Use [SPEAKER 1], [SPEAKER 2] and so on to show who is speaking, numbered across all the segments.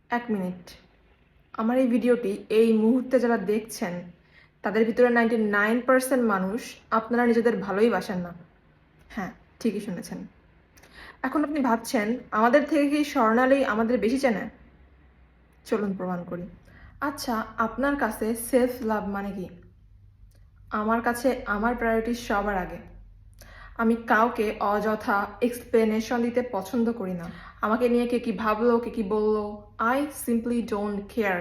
[SPEAKER 1] এক মিনিট, আমার এই ভিডিওটি এই মুহূর্তে যারা দেখছেন তাদের ভিতরে 99% মানুষ আপনারা নিজেদের ভালোই বাসেন না। হ্যাঁ, ঠিকই শুনেছেন। এখন আপনি ভাবছেন আমাদের থেকে কি স্বর্ণালী আমাদের বেশি চেনে? চলুন প্রমাণ করি। আচ্ছা, আপনার কাছে সেলফ লাভ মানে কি? আমার কাছে আমার প্রায়োরিটি সবার আগে। আমি কাউকে অযথা এক্সপ্লেনেশন দিতে পছন্দ করি না। আমাকে নিয়ে কে কি ভাবলো, কে কি বললো, আই সিম্পলি ডোন্ট কেয়ার।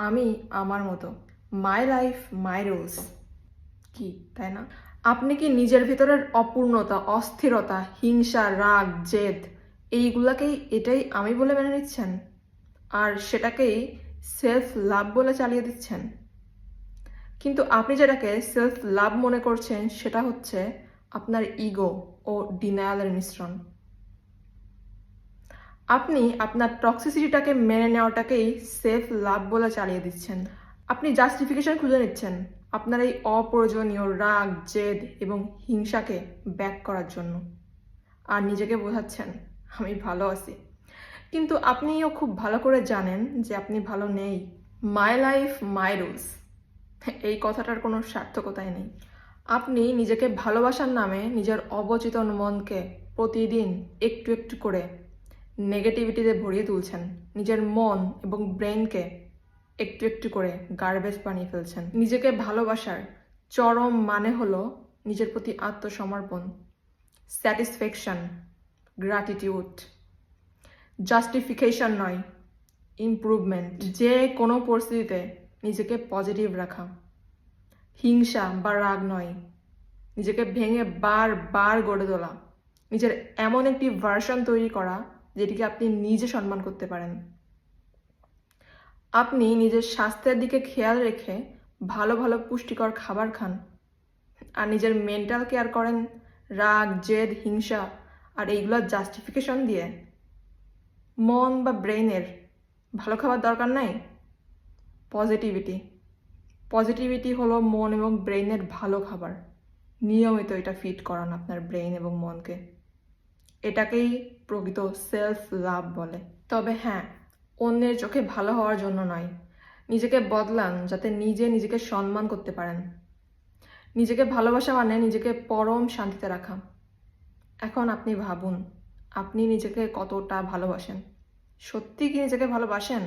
[SPEAKER 1] আমি আমার মতো, মাই লাইফ মাই রুলস। কি তাই না? আপনি কি নিজের ভিতরের অপূর্ণতা, অস্থিরতা, হিংসা, রাগ, জেদ এটাই আমি বলে মেনে নিচ্ছেন আর সেটাকেই সেলফ লাভ বলে চালিয়ে দিচ্ছেন? কিন্তু আপনি যেটাকে সেলফ লাভ মনে করছেন সেটা হচ্ছে আপনার ইগো ও ডিনায়ালের মিশ্রণ। আপনি আপনার টক্সিসিটিটাকে মেনে নেওয়াটাকেই সেলফ লাভ বলে চালিয়ে দিচ্ছেন। আপনি জাস্টিফিকেশন খুঁজে নিচ্ছেন আপনার এই অপ্রয়োজনীয় রাগ, জেদ এবং হিংসাকে ব্যাক করার জন্য, আর নিজেকে বোঝাচ্ছেন আমি ভালো আছি, কিন্তু আপনিও খুব ভালো করে জানেন যে আপনি ভালো নেই। মাই লাইফ মাই রুলস, এই কথাটার কোনো সার্থকতাই নেই। আপনি নিজেকে ভালোবাসার নামে নিজের অবচেতন মনকে প্রতিদিন একটু একটু করে নেগেটিভিটিতে ভরিয়ে তুলছেন। নিজের মন এবং ব্রেনকে একটু একটু করে গার্বেজ বানিয়ে ফেলছেন। নিজেকে ভালোবাসার চরম মানে হলো নিজের প্রতি আত্মসমর্পণ, স্যাটিসফ্যাকশন, গ্র্যাটিটিউড, জাস্টিফিকেশন নয়, ইমপ্রুভমেন্ট। যে কোনো পরিস্থিতিতে নিজেকে পজিটিভ রাখা, হিংসা বা রাগ নয়, নিজেকে ভেঙে বারবার গড়ে তোলা, নিজের এমন একটি ভার্সন তৈরি করা যেটিকে আপনি নিজে সম্মান করতে পারেন। আপনি নিজের স্বাস্থ্যের দিকে খেয়াল রেখে ভালো ভালো পুষ্টিকর খাবার খান আর নিজের মেন্টাল কেয়ার করেন রাগ, জেদ, হিংসা আর এইগুলোর জাস্টিফিকেশন দিয়ে। মন বা ব্রেইনের ভালো খাবার দরকার নাই। পজিটিভিটি হলো মন এবং ব্রেইনের ভালো খাবার। নিয়মিত এটা ফিড করান আপনার ব্রেইন এবং মনকে। এটাকেই প্রকৃত সেলফ লাভ বলে। তবে হ্যাঁ, অন্যের চোখে ভালো হওয়ার জন্য নয়। নিজেকে বদলান যাতে নিজেকে সম্মান করতে পারেন। নিজেকে ভালোবাসা মানে নিজেকে পরম শান্তিতে রাখা। এখন আপনি ভাবুন, আপনি নিজেকে কতটা ভালোবাসেন? সত্যি কি নিজেকে ভালোবাসেন?